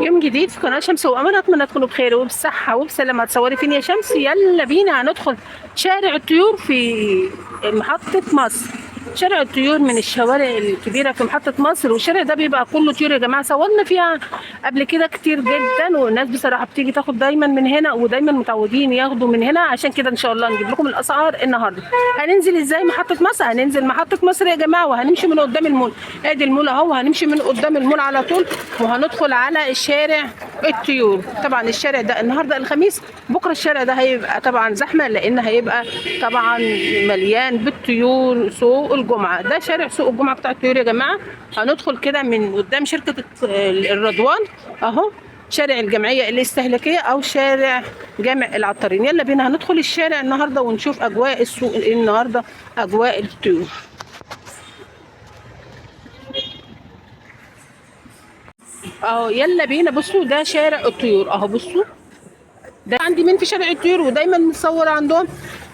يوم جديد في قناة شمس وقمر، أتمنى تكونوا بخير وبصحة وبسلامة. تصوري فين يا شمس؟ يلا بينا هندخل شارع الطيور في محطة مصر. شارع الطيور من الشوارع الكبيرة في محطة مصر، والشارع ده بيبقى كله طيور يا جماعة. صورنا فيها قبل كده كتير جدا، والناس بصراحة بتيجي تاخد دايما من هنا، ودايما متعودين ياخدوا من هنا. عشان كده إن شاء الله نجيب لكم الأسعار النهاردة. هننزل إزاي محطة مصر؟ هننزل محطة مصر يا جماعة، وهنمشي من قدام المول. ادي المول اهو، وهنمشي من قدام المول على طول، وهندخل على الشارع الطيور. طبعا الشارع ده النهارده الخميس، بكره الشارع ده هيبقى طبعا زحمه، لان هيبقى طبعا مليان بالطيور. سوق الجمعه ده شارع سوق الجمعه بتاع الطيور يا جماعه. هندخل كده من قدام شركه الرضوان اهو، شارع الجمعيه الاستهلاكيه او شارع جامع العطارين. يلا بينا هندخل الشارع النهارده ونشوف اجواء السوق النهارده، اجواء الطيور. اهو يلا بينا. بصوا ده شارع الطيور اهو، بصوا ده عندي مين في شارع الطيور، ودايما متصور عندهم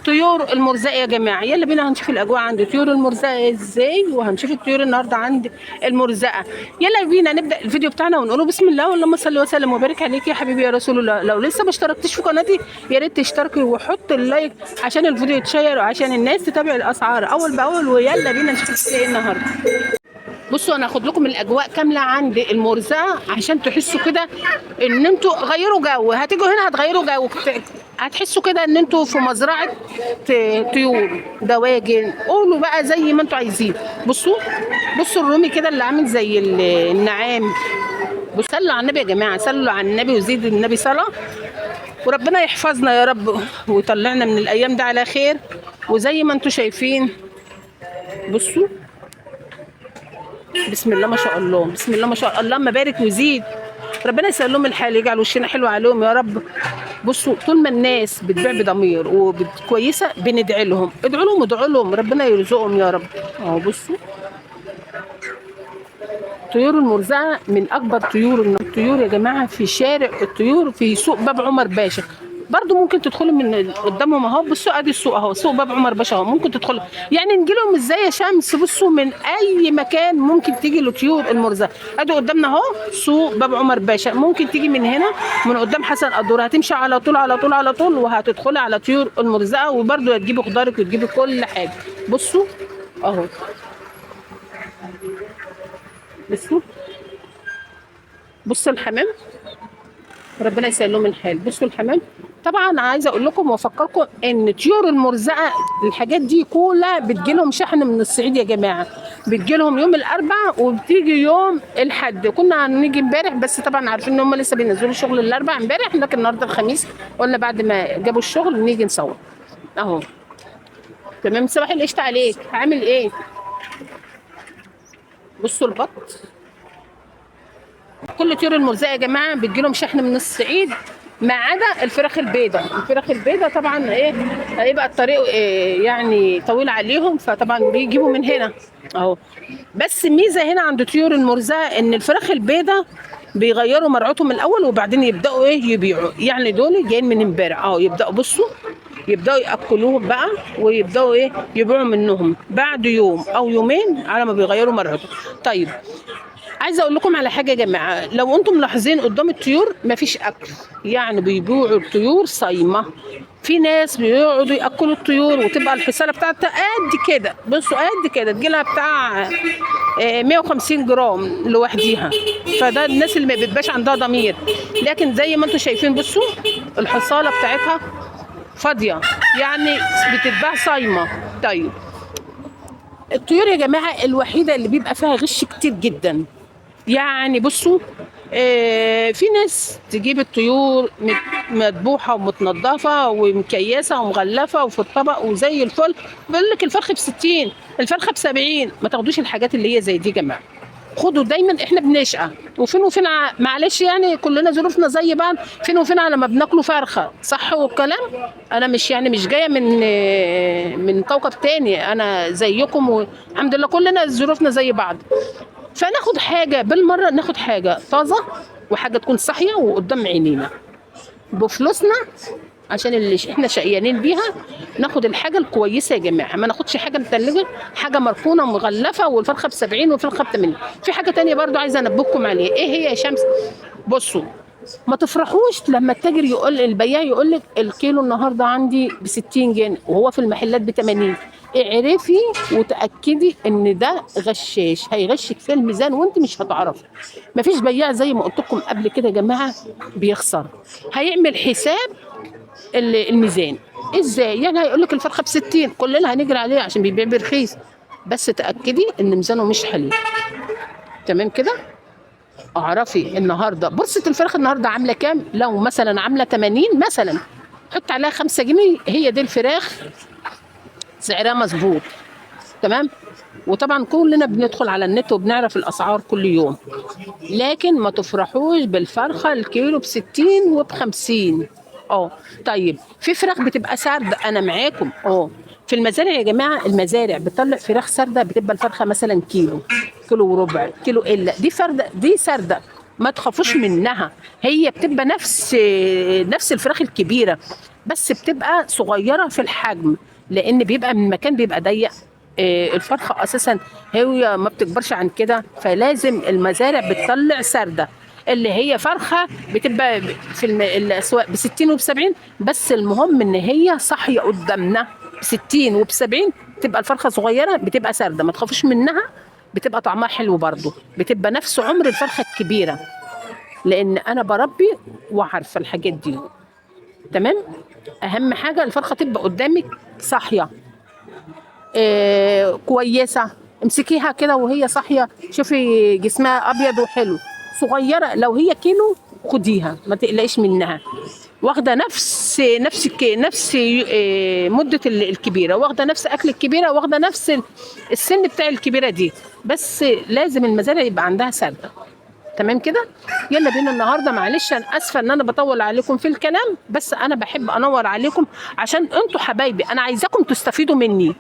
طيور المرزقه يا جماعه. يلا بينا هنشوف الاجواء عند طيور المرزقه ازاي، وهنشوف الطيور النهارده عند المرزقه. يلا بينا نبدا الفيديو بتاعنا ونقوله بسم الله، واللهم صل وسلم وبارك عليك يا حبيبي يا رسول الله. لو لسه ما اشتركتش في قناتي يا ريت تشتركي وحط اللايك عشان الفيديو يتشير، وعشان الناس تتابع الاسعار اول باول. ويلا بينا نشوف ايه النهارده. بصوا انا هاخد لكم الاجواء كامله عند المرزقه عشان تحسوا كده ان انتوا غيروا جو. هتيجوا هنا هتغيروا جو، هتحسوا كده ان انتوا في مزرعه طيور، دواجن، قولوا بقى زي ما انتوا عايزين. بصوا بصوا الرومي كده اللي عامل زي النعام. بصوا صلوا على النبي يا جماعه، صلوا على النبي وزيدوا النبي صلاه، وربنا يحفظنا يا رب ويطلعنا من الايام ده على خير. وزي ما انتوا شايفين بصوا، بسم الله ما شاء الله، بسم الله ما شاء الله، اللهم بارك وزيد. ربنا يسهل لهم الحال، يجعل وشنا حلو عليهم يا رب. بصوا طول ما الناس بتبيع بضمير وكويسه بندعي لهم، ادعوا لهم ادعوا لهم، ربنا يرزقهم يا رب. اهو بصوا طيور المرزقه من اكبر الطيور يا جماعه في شارع الطيور في سوق باب عمر باشا. برضو ممكن تدخلوا من قدامهم اهو، بصوا ادي السوق اهو، سوق باب عمر باشا اهو، ممكن تدخلوا. يعني نجي لهم ازاي يا شمس؟ بصوا من اي مكان ممكن تيجي لطيور المرزقه. ادي قدامنا اهو سوق باب عمر باشا، ممكن تيجي من هنا من قدام حسن قدور، هتمشي على طول على طول على طول وهتدخلي على طيور المرزقه. وبرضو هتجيبي خضارك وتجيبي كل حاجه. بصوا اهو، بصوا بصوا الحمام، ربنا يسهل لهم الحال. بصوا الحمام. طبعا عايزه اقول لكم وافكركم ان طيور المرزقه الحاجات دي كلها بتجي لهم شحن من الصعيد يا جماعه، بتجي لهم يوم الاربعاء وبتيجي يوم الاحد. كنا هنيجي امبارح بس طبعا عارفين ان هم لسه بينزلوا شغل الاربعاء امبارح، لكن النهارده الخميس قلنا بعد ما جابوا الشغل نيجي نصور اهو. تمام، صباح القشطه عليك، عامل ايه؟ بصوا البط، كل طيور المرزقه يا جماعه بتجيلهم شحن من الصعيد ما عدا الفراخ البيضاء. الفراخ البيضاء طبعا ايه، هيبقى الطريق إيه يعني طويل عليهم، فطبعا بيجيبوا من هنا اهو. بس ميزه هنا عند طيور المرزقه ان الفراخ البيضاء بيغيروا مرعوتهم الاول وبعدين يبداوا ايه يبيعوا. يعني دول جايين من امبارح اهو، يبداوا بصوا يبداوا ياكلوهم بقى، ويبداوا ايه يبيعوا منهم بعد يوم او يومين على ما بيغيروا مرعوتهم. طيب عايزه اقول لكم على حاجه يا جماعه، لو انتم ملاحظين قدام الطيور مفيش اكل، يعني بيبيعوا الطيور صايمه. في ناس بيقعدوا ياكلوا الطيور وتبقى الحصاله بتاعتها قد كده، بصوا قد كده، تجيلها بتاع 150 جرام لوحديها. فده الناس اللي ما بيبقاش عندها ضمير. لكن زي ما انتم شايفين بصوا الحصاله بتاعتها فاضيه، يعني بتتباع صايمه. طيب الطيور يا جماعه الوحيده اللي بيبقى فيها غش كتير جدا. يعني بصوا في ناس تجيب الطيور مذبوحه ومتنضفه ومكيسه ومغلفه وفي الطبق وزي الفل، بيقول لك الفرخ ب60، الفرخه ب70. ما تاخدوش الحاجات اللي هي زي دي يا جماعه. خدوا دايما، احنا بنشقى وفين وفين معلش يعني كلنا ظروفنا زي بعض، فين وفين على ما بناكلوا فرخه صح والكلام. انا مش يعني مش جايه من كوكب تاني، انا زيكم والحمد لله كلنا ظروفنا زي بعض. فناخد حاجه بالمره، ناخد حاجه طازه وحاجه تكون صاحيه وقدام عينينا بفلوسنا، عشان اللي احنا شقيانين بيها. ناخد الحاجه الكويسه يا جماعه، ما ناخدش حاجه متلجه، حاجه مركونه ومغلفه والفرخه ب70 والفرخه ب80. في حاجه تانية برضو عايزه انبهكم عليها، ايه هي يا شمس؟ بصوا، ما تفرحوش لما التاجر يقول، البياع يقول لك الكيلو النهارده عندي ب 60 جنيه وهو في المحلات ب 80. اعرفي وتاكدي ان ده غشاش، هيغشك في الميزان وانت مش هتعرفي. مفيش بياع زي ما قلت لكم قبل كده يا جماعه بيخسر. هيعمل حساب الميزان ازاي؟ يعني هيقول لك الفرخه ب 60، كلنا هنجري عليه عشان بيبيع برخيص، بس تاكدي ان ميزانه مش حلو. تمام كده. اعرفي النهارده بورصه الفراخ النهارده عامله كام. لو مثلا عامله 80 مثلا، حط عليها 5 جنيه، هي دي الفراخ سعرها مظبوط. تمام. وطبعا كلنا بندخل على النت وبنعرف الاسعار كل يوم، لكن ما تفرحوش بالفرخه الكيلو ب 60 وب 50. اه. طيب في فراخ بتبقى سارده، انا معاكم. في المزارع يا جماعه، المزارع بتطلع فراخ سارده، بتبقى الفرخه مثلا كيلو، كيلو وربع، كيلو الا، دي فرده، دي سارده، ما تخافوش منها. هي بتبقى نفس الفراخ الكبيره، بس بتبقى صغيره في الحجم، لان بيبقى من مكان بيبقى ضيق. الفرخه اساسا هي ما بتكبرش عن كده، فلازم المزارع بتطلع سرده، اللي هي فرخه بتبقى في الاسواق ب 60 وب 70. بس المهم ان هي صاحيه قدامنا ب 60 وب 70، تبقى الفرخه صغيره، بتبقى سرده، ما تخافوش منها، بتبقى طعمها حلو برضه، بتبقى نفس عمر الفرخه الكبيره، لان انا بربي وعارفه الحاجات دي. تمام. اهم حاجه الفرخه تبقى قدامك صاحيه، كويسه، امسكيها كده وهي صاحيه، شوفي جسمها ابيض وحلو. صغيره لو هي كيلو خديها، ما تقلقيش منها، واخده نفس مده الكبيره، واخده نفس اكل الكبيره، واخده نفس السن بتاع الكبيره دي، بس لازم المزارع يبقى عندها سرده. تمام كده. يلا بينا النهارده، معلش انا اسفه ان انا بطول عليكم في الكلام، بس انا بحب انور عليكم عشان انتوا حبايبي، انا عايزاكم تستفيدوا مني،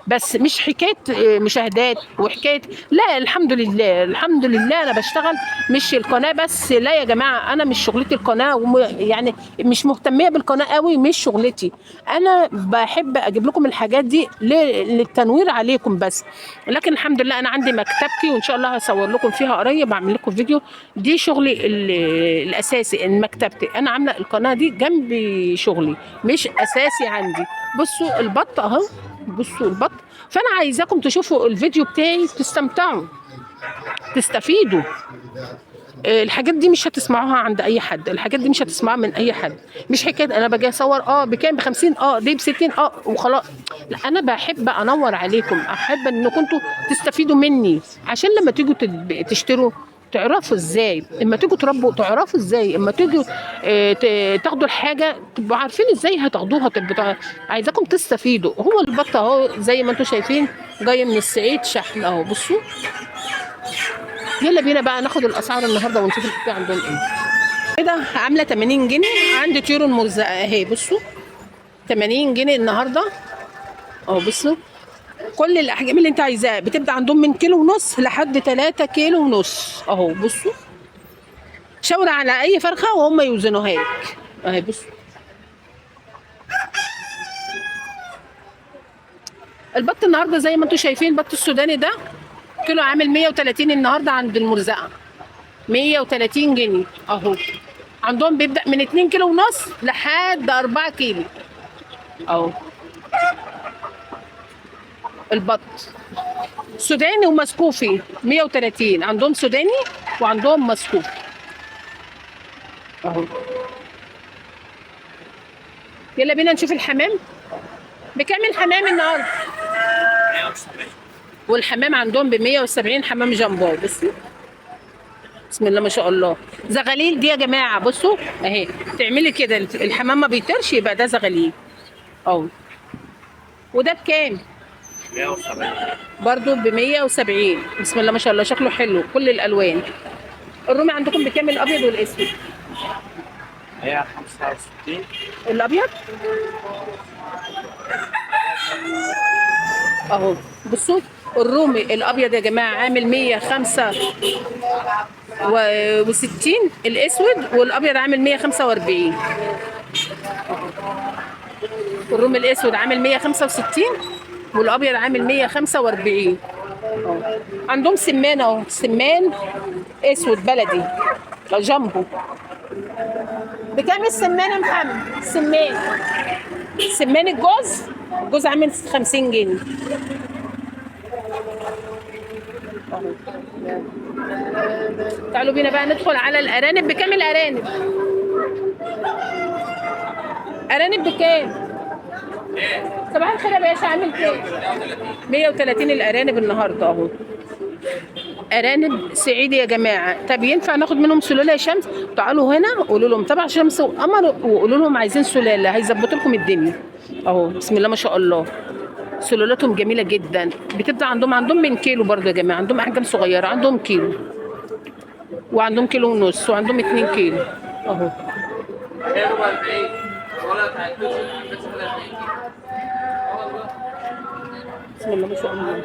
بس مش حكايه مشاهدات وحكايه، لا الحمد لله الحمد لله انا بشتغل، مش القناه بس، لا يا جماعه انا مش شغلتي القناه، يعني مش مهتميه بالقناه قوي، مش شغلتي. انا بحب اجيب لكم الحاجات دي للتنوير عليكم بس، لكن الحمد لله انا عندي مكتبتي، وان شاء الله هصور لكم فيها قريب، اعمل لكم فيديو. دي شغلي الاساسي، ان مكتبتي انا عامله القناه دي جنب شغلي، مش اساسي عندي. بصوا البط اهو، بصوا البط. فانا عايزاكم تشوفوا الفيديو بتاعي، تستمتعوا، تستفيدوا. الحاجات دي مش هتسمعوها عند اي حد، الحاجات دي مش هتسمعوها من اي حد. مش حكايه انا باجي اصور بكام، ب 50، دي ب 60، وخلاص. لا، انا بحب انور عليكم، احب ان كنتوا تستفيدوا مني، عشان لما تيجوا تشتروا تعرفوا ازاي، اما تيجوا تربوا تعرفوا ازاي، اما تيجوا تاخدوا الحاجه تبقوا عارفين ازاي هتاخدوها، تبقوا عايزاكم تستفيدوا. هو البط اهو زي ما انتم شايفين، جاي من الصعيد شحن اهو، بصوا. يلا بينا بقى ناخد الاسعار النهارده ونشوف البتاع عندهم ايه. كده عامله 80 جنيه، عندي طيور مرزقه اهي، بصوا 80 جنيه النهارده اهو، بصوا. كل الاحجام اللي انت عايزاها بتبدا عندهم من كيلو ونص لحد 3 كيلو ونص اهو، بصوا. شاور على اي فرخه وهم يوزنوها لك اهي، بصوا. البط النهارده زي ما انتم شايفين، البط السوداني ده كيلو عامل 130 النهارده عند المرزقه، 130 جنيه اهو. عندهم بيبدأ من 2 كيلو ونص لحد 4 كيلو اهو. البط سوداني ومسكوفي 130، عندهم سوداني وعندهم مسكوفي اهو. يلا بينا نشوف الحمام. بكام الحمام النهارده؟ والحمام عندهم ب 170، حمام جامبو، بصوا بسم الله ما شاء الله. زغاليل دي يا جماعه، بصوا اهي، تعملي كده الحمام ما بيطيرش، يبقى ده زغاليل اهو. وده بكام؟ 170 برضو ب 170. بسم الله ما شاء الله، شكله حلو كل الالوان. الرومي عندكم بكام الابيض والاسود؟ هي 65 الابيض اهو، بصوا. الرومي الابيض يا جماعه عامل 165، الاسود والابيض عامل 145. الرومي الاسود عامل 165 والابيض عامل 145 اهو. عندهم سمان اهو، سمان اسود بلدي جامبو. بكام السمان يا محمد؟ السمان، سمان الجوز عامل 50 جنيه. تعالوا بينا بقى ندخل على الارانب. بكام الارانب؟ ارانب بكام؟ صباح الخير يا باشا، عامل كام؟ 130 الارانب النهارده اهو. ارانب صعيدي يا جماعه. طب ينفع ناخد منهم سلاله يا شمس؟ تعالوا هنا قولوا لهم تبع شمس وقمر، وقولوا لهم عايزين سلاله هيظبطوا لكم الدنيا اهو. بسم الله ما شاء الله، سلالتهم جميله جدا. بتبدا عندهم من كيلو برضه يا جماعه، عندهم احجام صغيره، عندهم كيلو وعندهم كيلو ونص وعندهم 2 كيلو اهو. بسم الله ما شاء الله،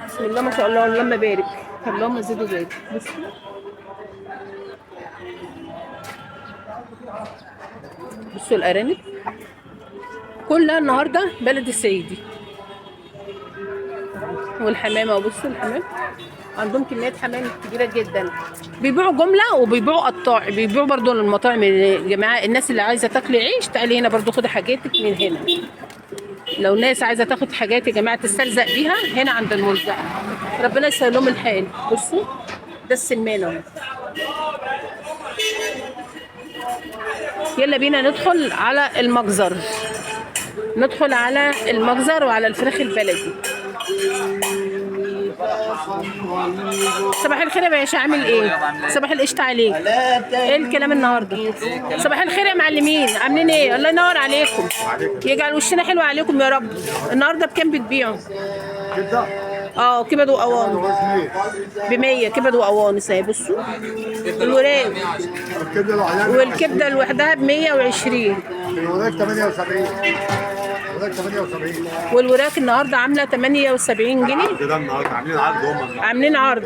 بسم الله ما شاء الله، اللهم بارك، اللهم زد وبارك. بصوا الارانب كلها النهارده بلد الصعيدي. والحمامه، وبصوا الحمام عندهم كميات حمام كبيره جدا. بيبيعوا جمله وبيبيعوا قطاع، بيبيعوا برضو للمطاعم يا جماعه. الناس اللي عايزه تاكل عيش تعالي هنا برضو خدي حاجاتك من هنا. لو ناس عايزه تاخد حاجات يا جماعه تستلزق بيها هنا عند الملزق، ربنا يسهل لهم الحال. بصوا ده السمان اهو. يلا بينا ندخل على المجزر، ندخل على المجزر وعلى الفراخ البلدي. صباح الخير يا باشا، عامل ايه؟ صباح القشطة عليك. ايه الكلام النهارده؟ صباح الخير يا معلمين، عاملين ايه؟ الله ينور عليكم، يجعل وشنا حلو عليكم يا رب. النهارده بكام بتبيعوا؟ كبد وقوانص ب 100. كبد وقوانص اهي. بصوا الوراك والكبده لوحدها ب 120. الوراك 78. والوراك النهارده عامله 78 جنيه. كده النهارده عاملين عرض.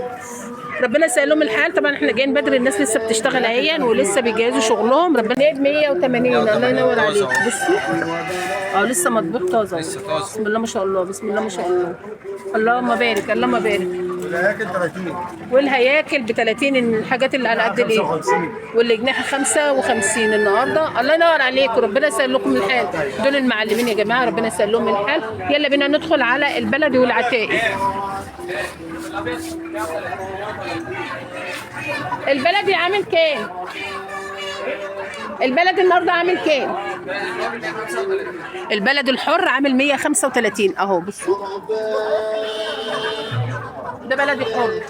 ربنا يسهل لهم الحال. طبعا احنا جايين بدري، الناس لسه بتشتغل اهيا ولسه بيجهزوا شغلهم. ربنا ب 180. الله ينور عليك. بصوا لسه مطبوخ طازه. بسم الله ما شاء الله، بسم الله ما شاء الله، اللهم بارك، اللهم بارك. الهياكل 30. والهياكل ب 30. الحاجات اللي على قد الايه، واللي جناح 55 النهارده. الله ينور عليكم، ربنا يسهل لكم الحال. دول المعلمين يا جماعه، ربنا يسهل لهم الحال. يلا بينا ندخل على البلدي والعتائق. البلدي عامل كام؟ البلد النهارده عامل كام؟ البلد الحر عامل 135 اهو. بصوا ده بلدي حر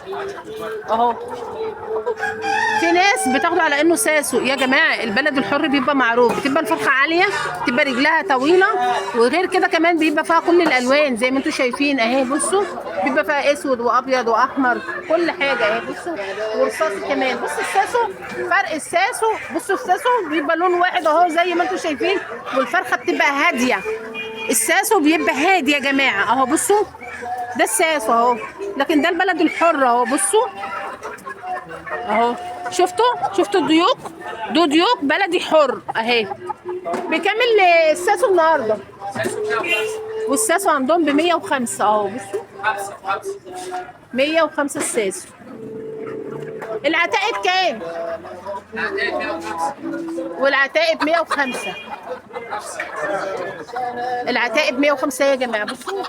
اهو. في ناس بتاخده على انه ساسو يا جماعه. البلد الحر بيبقى معروف، بتبقى الفرخه عاليه، بتبقى رجلها طويله، وغير كده كمان بيبقى فيها كل الالوان زي ما انتم شايفين اهي. بصوا بيبقى فيها اسود وابيض واحمر، كل حاجه اهي. بصوا ورصاصي كمان. بصوا الساسو، فرق الساسو. بصوا الساسو بيبقى لون واحد اهو زي ما انتم شايفين، والفرخه بتبقى هاديه. الساسو بيبقى هادي يا جماعه اهو. بصوا ده الساسو اهو، لكن ده البلد الحر اهو. بصوا اهو، شفتوا الديوك؟ دول ديوك بلدي حر اهي. بكام الساسو النهارده؟ والساسو عندهم ب 105 اهو. بصوا 105 الساسو. العتائق كام؟ والعتائق 105. العتائق 105 يا جماعه. بصوا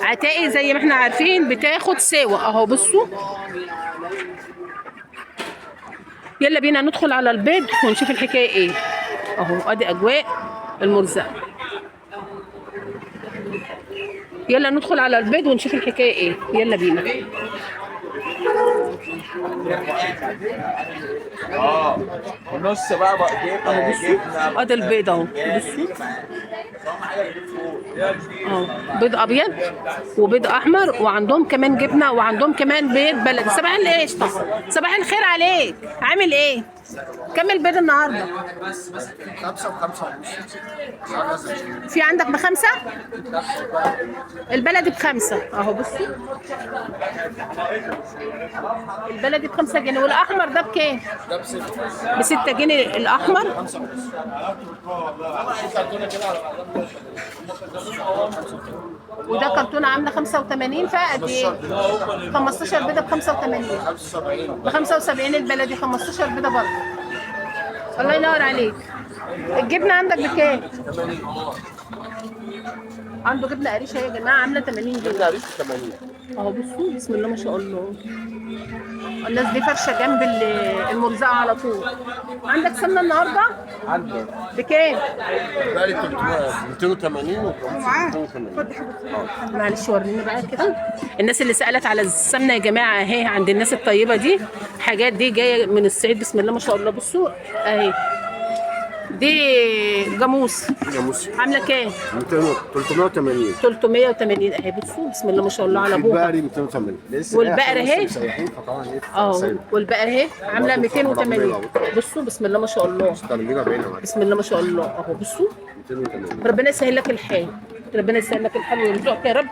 عتائق زي ما احنا عارفين بتاخد سوا اهو. بصوا يلا بينا ندخل على البيض ونشوف الحكايه ايه اهو. ادي اجواء المرزق. يلا ندخل على البيض ونشوف الحكايه ايه. يلا بينا. ونص بقى اهو. بصوا ادي البيض اهو. بصوا اهو، بيض ابيض وبيض احمر، وعندهم كمان جبنه، وعندهم كمان بيض بلدي. صباح القشطه، صباح الخير عليك، عامل ايه؟ كم البيض النهارده؟ 5 و5 ونص. في عندك ب5؟ البلدي ب5 اهو. بصوا البلدي ب5 جنيه. والاحمر ده بكام؟ ده ب6. ب6 جنيه الاحمر. وده كرتونه عامله 85 فقد ايه؟ 15 بيضه ب 85 75 ب 75 البلدي 15 بيضه برضه. الله ينور عليك. الجبنه عندك بكام؟ عنده جبنه قريشه يا جماعه عامله 80 جنيه. قريش 80 اهو بصوا بسم الله ما شاء الله. الناس دي فرشه جنب المرزقه على طول. عندك سمنه النهارده عندي بكام؟ بقى لي 280 و280. معلش وريني بقى كده. الناس اللي سالت على السمنه يا جماعه اهي عند الناس الطيبه دي. حاجات دي جايه من الصعيد بسم الله ما شاء الله. بصوا اهي دي جاموس يا موسى عامله كام؟ 380 380 اهي. بصوا بسم الله ما شاء الله على ابوها. البقري 280 لسه والبقرة اهي. مسيحين فطبعا ايه اه والبقره اهي عامله 280. بصوا بسم الله ما شاء الله. ترميله باينه بسم الله ما شاء الله اهو. بصوا 280 ربنا يسهل لك الحال. ربنا يسهل لك الحال ويرزقك يا رب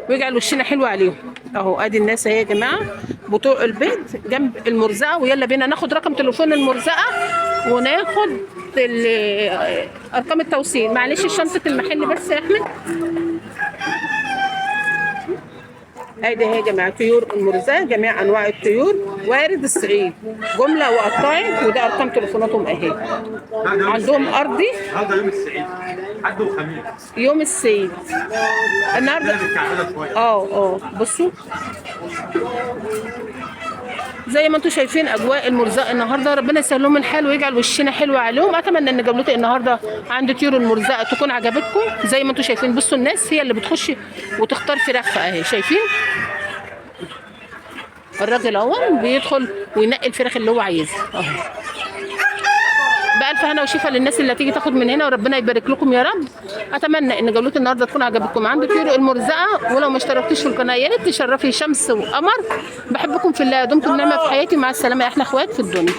ويجعل وشنا حلو عليهم. اهو ادي الناس اهي يا جماعه بتوع البيت جنب المرزقه. ويلا بينا ناخد رقم تليفون المرزقه وناخد ارقام التوصيل. معلش شنطه المحل بس يا احمد. ادي اهي يا جماعه طيور المرزقه جميع انواع الطيور وارد الصعيد جمله وقطاعي. وده ارقام تليفوناتهم اهي. عندهم ارضي. هذا يوم السعيد حد وخميس يوم السيد النهارده. متكعبله شويه. بصوا زي ما انتم شايفين اجواء المرزقه النهارده. ربنا يسهل لهم الحال ويجعل وشنا حلو عليهم. اتمنى ان جولتي النهارده عند طيور المرزقه تكون عجبتكم. زي ما انتم شايفين بصوا الناس هي اللي بتخش وتختار فراخها اهي. شايفين الراجل اهو بيدخل وينقي الفراخ اللي هو عايزها اهو. بألف هنا وشفا للناس اللي هتيجي تاخد من هنا وربنا يبارك لكم يا رب. اتمنى ان جولتي النهارده تكون عجبتكم عند طيور المرزقه. ولو ما اشتركتوش في القناه يا ريت تشرفي شمس وقمر. بحبكم في الله. دمتم نعمه في حياتي. مع السلامه يا احلى اخوات في الدنيا.